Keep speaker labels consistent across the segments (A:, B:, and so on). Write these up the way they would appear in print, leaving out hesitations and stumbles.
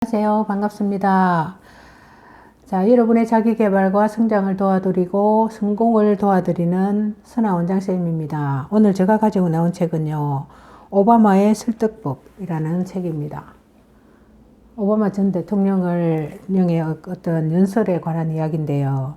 A: 안녕하세요. 반갑습니다. 자, 여러분의 자기계발과 성장을 도와드리고 성공을 도와드리는 선아 원장쌤입니다. 오늘 제가 가지고 나온 책은요, 오바마의 설득법이라는 책입니다. 오바마 전 대통령의 어떤 연설에 관한 이야기인데요.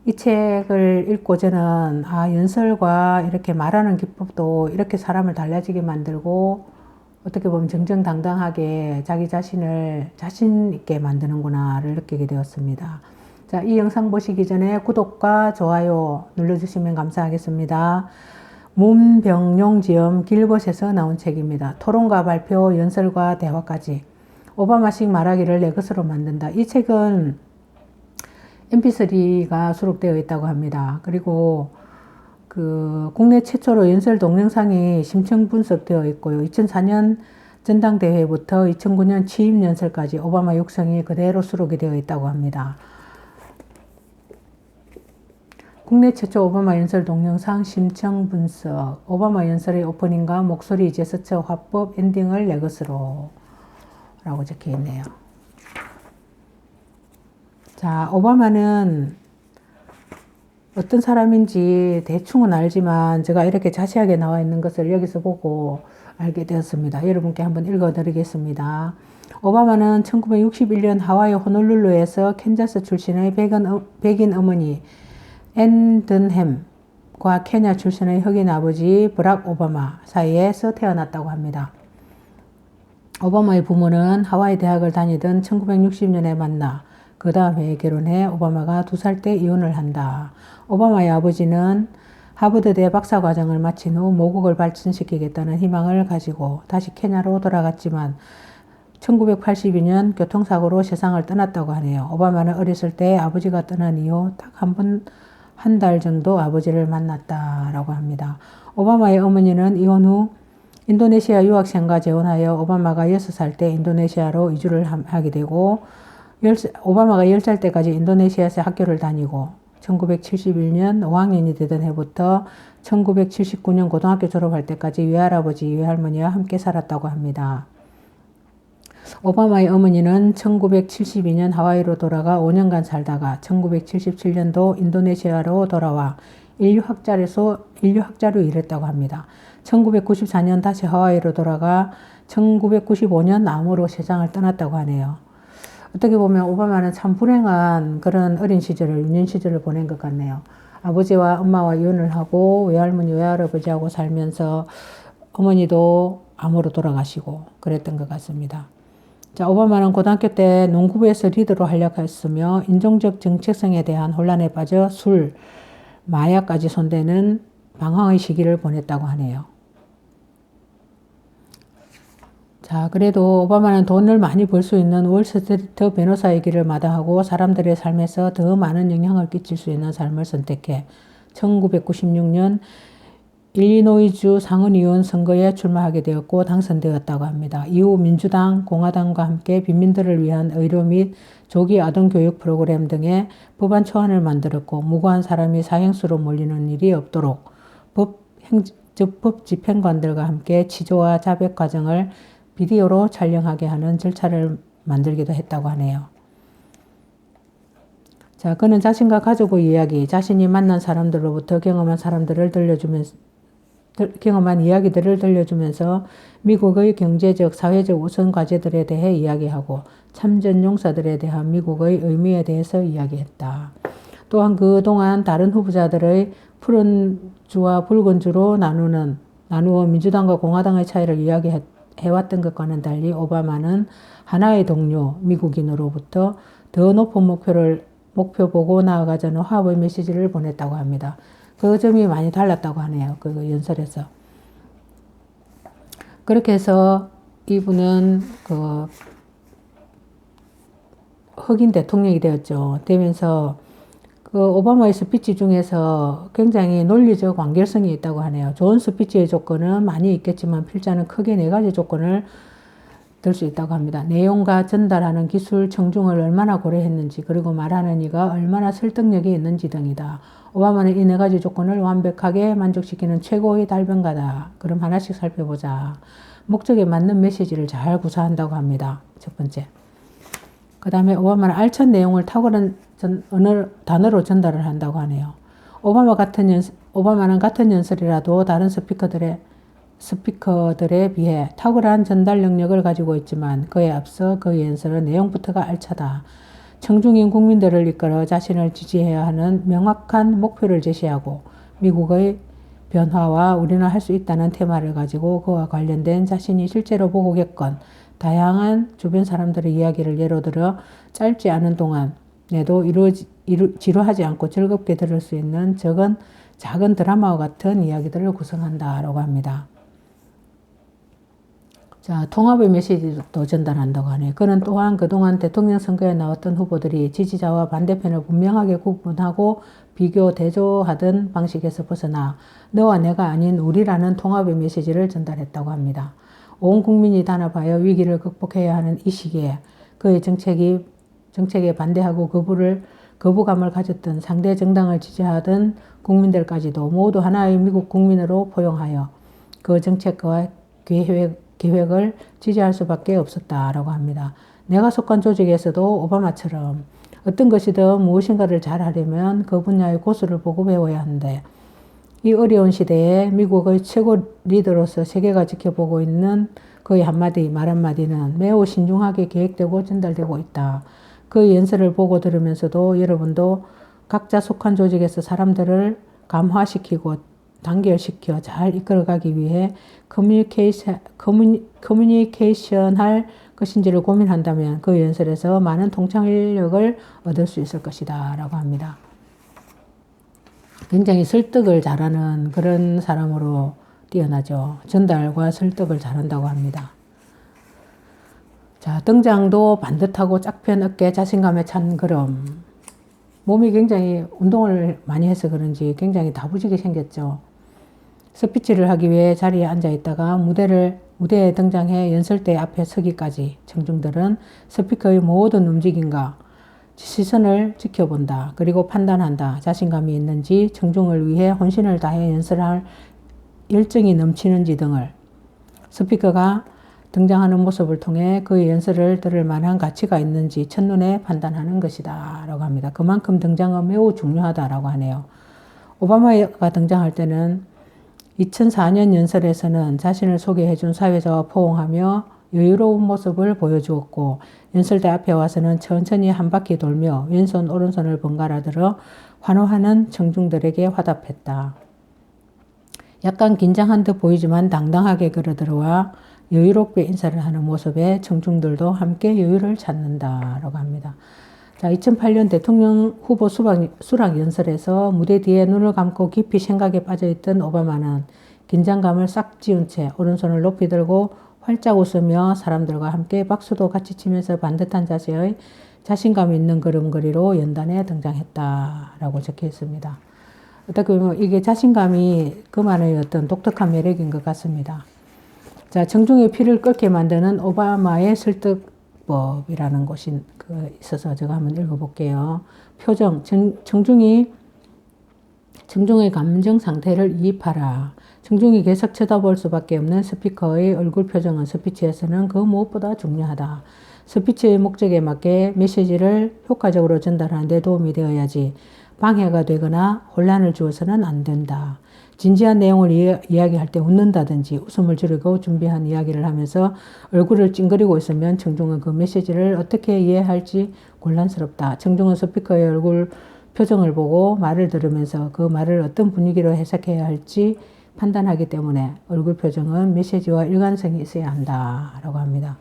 A: 이 책을 읽고 저는 연설과 이렇게 말하는 기법도 이렇게 사람을 달라지게 만들고 어떻게 보면 정정당당하게 자기 자신을 자신 있게 만드는구나를 느끼게 되었습니다. 자, 이 영상 보시기 전에 구독과 좋아요 눌러주시면 감사하겠습니다. 문병용지음 길벗에서 나온 책입니다. 토론과 발표, 연설과 대화까지 오바마식 말하기를 내 것으로 만든다. 이 책은 mp3가 수록되어 있다고 합니다. 그리고 국내 최초로 연설 동영상이 심층 분석되어 있고요. 2004년 전당대회부터 2009년 취임 연설까지 오바마 육성이 그대로 수록이 되어 있다고 합니다. 국내 최초 오바마 연설 동영상 심층 분석, 오바마 연설의 오프닝과 목소리 제스처 화법 엔딩을 내 것으로 라고 적혀 있네요. 자, 오바마는 어떤 사람인지 대충은 알지만 제가 이렇게 자세하게 나와 있는 것을 여기서 보고 알게 되었습니다. 여러분께 한번 읽어드리겠습니다. 오바마는 1961년 하와이 호놀룰루에서 캔자스 출신의 백인 어머니 앤 든햄과 케냐 출신의 흑인 아버지 브락 오바마 사이에서 태어났다고 합니다. 오바마의 부모는 하와이 대학을 다니던 1960년에 만나 그 다음 해에 결혼해 오바마가 2살 때 이혼을 한다. 오바마의 아버지는 하버드대 박사과정을 마친 후 모국을 발전시키겠다는 희망을 가지고 다시 케냐로 돌아갔지만 1982년 교통사고로 세상을 떠났다고 하네요. 오바마는 어렸을 때 아버지가 떠난 이후 딱 한 달 정도 아버지를 만났다라고 합니다. 오바마의 어머니는 이혼 후 인도네시아 유학생과 재혼하여 오바마가 6살 때 인도네시아로 이주를 하게 되고 오바마가 10살 때까지 인도네시아에서 학교를 다니고 1971년 5학년이 되던 해부터 1979년 고등학교 졸업할 때까지 외할아버지, 외할머니와 함께 살았다고 합니다. 오바마의 어머니는 1972년 하와이로 돌아가 5년간 살다가 1977년도 인도네시아로 돌아와 인류학자로 일했다고 합니다. 1994년 다시 하와이로 돌아가 1995년 암으로 세상을 떠났다고 하네요. 어떻게 보면 오바마는 참 불행한 그런 어린 시절을, 유년 시절을 보낸 것 같네요. 아버지와 엄마와 이혼을 하고 외할머니, 외할아버지하고 살면서 어머니도 암으로 돌아가시고 그랬던 것 같습니다. 자, 오바마는 고등학교 때 농구부에서 리더로 활약했으며 인종적 정체성에 대한 혼란에 빠져 술, 마약까지 손대는 방황의 시기를 보냈다고 하네요. 자, 그래도 오바마는 돈을 많이 벌 수 있는 월스트리트 변호사의 길을 마다하고 사람들의 삶에서 더 많은 영향을 끼칠 수 있는 삶을 선택해 1996년 일리노이주 상원의원 선거에 출마하게 되었고 당선되었다고 합니다. 이후 민주당, 공화당과 함께 빈민들을 위한 의료 및 조기 아동교육 프로그램 등의 법안 초안을 만들었고 무고한 사람이 사형수로 몰리는 일이 없도록 법 집행관들과 함께 치조와 자백 과정을 비디오로 촬영하게 하는 절차를 만들기도 했다고 하네요. 자, 그는 자신과 가족의 이야기, 자신이 만난 사람들로부터 경험한 이야기들을 들려주면서 미국의 경제적, 사회적 우선 과제들에 대해 이야기하고 참전 용사들에 대한 미국의 의미에 대해서 이야기했다. 또한 그동안 다른 후보자들의 푸른 주와 붉은 주로 나누어 민주당과 공화당의 차이를 이야기해왔던 것과는 달리 오바마는 하나의 동료, 미국인으로부터 더 높은 목표 보고 나아가자는 화합의 메시지를 보냈다고 합니다. 그 점이 많이 달랐다고 하네요. 그 연설에서. 그렇게 해서 이분은 흑인 대통령이 되면서 오바마의 스피치 중에서 굉장히 논리적 완결성이 있다고 하네요. 좋은 스피치의 조건은 많이 있겠지만 필자는 크게 4가지 조건을 들 수 있다고 합니다. 내용과 전달하는 기술, 청중을 얼마나 고려했는지, 그리고 말하는 이가 얼마나 설득력이 있는지 등이다. 오바마는 이 4가지 조건을 완벽하게 만족시키는 최고의 달변가다. 그럼 하나씩 살펴보자. 목적에 맞는 메시지를 잘 구사한다고 합니다. 첫 번째. 그 다음에 오바마는 알찬 내용을 탁월한 단어로 전달을 한다고 하네요. 오바마는 같은 연설이라도 다른 스피커들에 비해 탁월한 전달 능력을 가지고 있지만 그에 앞서 그 연설은 내용부터가 알차다. 청중인 국민들을 이끌어 자신을 지지해야 하는 명확한 목표를 제시하고 미국의 변화와 우리는 할 수 있다는 테마를 가지고 그와 관련된 자신이 실제로 보고 겪은 다양한 주변 사람들의 이야기를 예로 들어 짧지 않은 동안에도 지루하지 않고 즐겁게 들을 수 있는 작은 드라마와 같은 이야기들을 구성한다라고 합니다. 자, 통합의 메시지도 전달한다고 하네요. 그는 또한 그동안 대통령 선거에 나왔던 후보들이 지지자와 반대편을 분명하게 구분하고 비교, 대조하던 방식에서 벗어나 너와 내가 아닌 우리라는 통합의 메시지를 전달했다고 합니다. 온 국민이 단합하여 위기를 극복해야 하는 이 시기에 그의 정책에 반대하고 거부감을 가졌던 상대 정당을 지지하던 국민들까지도 모두 하나의 미국 국민으로 포용하여 그 정책과 계획을 지지할 수밖에 없었다라고 합니다. 내가 속한 조직에서도 오바마처럼 어떤 것이든 무엇인가를 잘하려면 그 분야의 고수를 보고 배워야 하는데 이 어려운 시대에 미국의 최고 리더로서 세계가 지켜보고 있는 그의 말 한마디는 매우 신중하게 계획되고 전달되고 있다. 그 연설을 보고 들으면서도 여러분도 각자 속한 조직에서 사람들을 감화시키고 단결시켜 잘 이끌어가기 위해 커뮤니케이션 할 것인지를 고민한다면 그 연설에서 많은 통찰력을 얻을 수 있을 것이다 라고 합니다. 굉장히 설득을 잘하는 그런 사람으로 뛰어나죠. 전달과 설득을 잘한다고 합니다. 자, 등장도 반듯하고 짝편 어깨 자신감에 찬 걸음. 몸이 굉장히 운동을 많이 해서 그런지 굉장히 다부지게 생겼죠. 스피치를 하기 위해 자리에 앉아 있다가 무대에 등장해 연설대 앞에 서기까지 청중들은 스피커의 모든 움직임과 시선을 지켜본다. 그리고 판단한다. 자신감이 있는지, 청중을 위해 혼신을 다해 연설할 열정이 넘치는지 등을 스피커가 등장하는 모습을 통해 그의 연설을 들을 만한 가치가 있는지 첫눈에 판단하는 것이다 라고 합니다. 그만큼 등장은 매우 중요하다라고 하네요. 오바마가 등장할 때는 2004년 연설에서는 자신을 소개해준 사회자와 포옹하며 여유로운 모습을 보여주었고 연설대 앞에 와서는 천천히 한 바퀴 돌며 왼손 오른손을 번갈아 들어 환호하는 청중들에게 화답했다. 약간 긴장한 듯 보이지만 당당하게 걸어들어와 여유롭게 인사를 하는 모습에 청중들도 함께 여유를 찾는다라고 합니다. 자, 2008년 대통령 후보 수락 연설에서 무대 뒤에 눈을 감고 깊이 생각에 빠져있던 오바마는 긴장감을 싹 지운 채 오른손을 높이 들고 활짝 웃으며 사람들과 함께 박수도 같이 치면서 반듯한 자세의 자신감 있는 걸음걸이로 연단에 등장했다라고 적혀 있습니다. 어떻게 보면 이게 자신감이 그만의 어떤 독특한 매력인 것 같습니다. 자, 청중의 피를 끓게 만드는 오바마의 설득법이라는 것이 있어서 제가 한번 읽어볼게요. 표정, 청중의 감정 상태를 이입하라. 청중이 계속 쳐다볼 수밖에 없는 스피커의 얼굴 표정은 스피치에서는 그 무엇보다 중요하다. 스피치의 목적에 맞게 메시지를 효과적으로 전달하는 데 도움이 되어야지 방해가 되거나 혼란을 주어서는 안 된다. 진지한 내용을 이야기할 때 웃는다든지 웃음을 지르고 준비한 이야기를 하면서 얼굴을 찡그리고 있으면 청중은 그 메시지를 어떻게 이해할지 곤란스럽다. 청중은 스피커의 얼굴 표정을 보고 말을 들으면서 그 말을 어떤 분위기로 해석해야 할지 판단하기 때문에 얼굴 표정은 메시지와 일관성이 있어야 한다라고 합니다.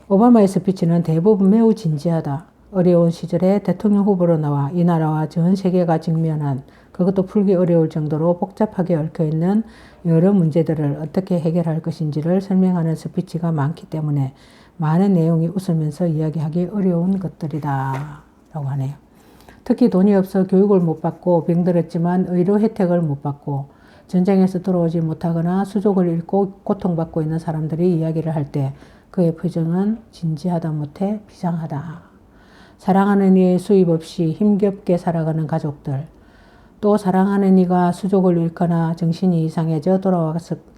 A: 오바마의 스피치는 대부분 매우 진지하다. 어려운 시절에 대통령 후보로 나와 이 나라와 전 세계가 직면한 그것도 풀기 어려울 정도로 복잡하게 얽혀있는 여러 문제들을 어떻게 해결할 것인지를 설명하는 스피치가 많기 때문에 많은 내용이 웃으면서 이야기하기 어려운 것들이다 라고 하네요. 특히 돈이 없어 교육을 못 받고 병들었지만 의료 혜택을 못 받고 전쟁에서 돌아오지 못하거나 수족을 잃고 고통받고 있는 사람들이 이야기를 할 때 그의 표정은 진지하다 못해 비장하다. 사랑하는 이의 수입 없이 힘겹게 살아가는 가족들, 또 사랑하는 이가 수족을 잃거나 정신이 이상해져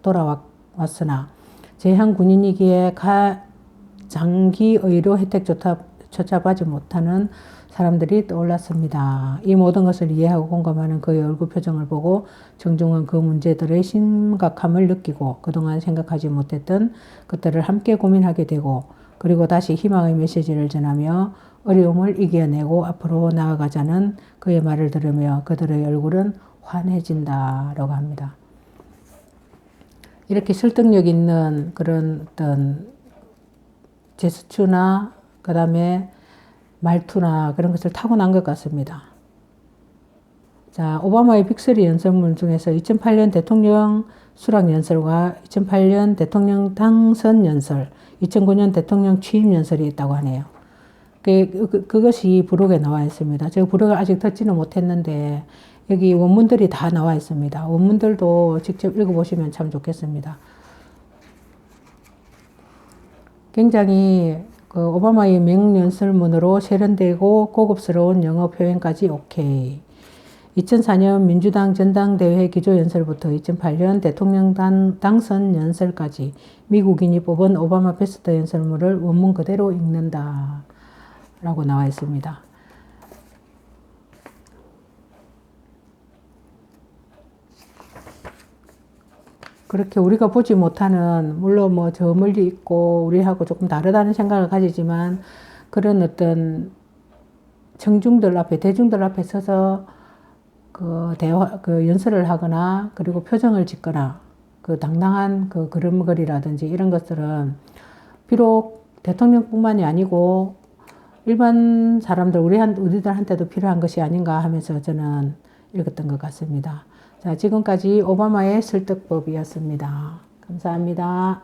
A: 돌아왔으나 재향 군인이기에 장기 의료 혜택조차 찾아보지 못하는 사람들이 떠올랐습니다. 이 모든 것을 이해하고 공감하는 그의 얼굴 표정을 보고 정중은 그 문제들의 심각함을 느끼고 그동안 생각하지 못했던 것들을 함께 고민하게 되고 그리고 다시 희망의 메시지를 전하며 어려움을 이겨내고 앞으로 나아가자는 그의 말을 들으며 그들의 얼굴은 환해진다라고 합니다. 이렇게 설득력 있는 그런 어떤 제스처나 그 다음에 말투나 그런 것을 타고난 것 같습니다. 자, 오바마의 빅3 연설문 중에서 2008년 대통령 수락 연설과 2008년 대통령 당선 연설, 2009년 대통령 취임 연설이 있다고 하네요. 그것이 부록에 나와 있습니다. 제가 부록을 아직 듣지는 못했는데 여기 원문들이 다 나와 있습니다. 원문들도 직접 읽어보시면 참 좋겠습니다. 굉장히 그 오바마의 명연설문으로 세련되고 고급스러운 영어 표현까지 오케이. 2004년 민주당 전당대회 기조연설부터 2008년 대통령 당선 연설까지 미국인이 뽑은 오바마 베스트 연설문을 원문 그대로 읽는다 라고 나와 있습니다. 그렇게 우리가 보지 못하는, 물론 뭐 저 멀리 있고 우리하고 조금 다르다는 생각을 가지지만 그런 어떤 청중들 앞에, 대중들 앞에 서서 그 연설을 하거나 그리고 표정을 짓거나 그 당당한 그 걸음걸이라든지 이런 것들은 비록 대통령뿐만이 아니고 일반 사람들, 우리들한테도 필요한 것이 아닌가 하면서 저는 읽었던 것 같습니다. 자, 지금까지 오바마의 설득법이었습니다. 감사합니다.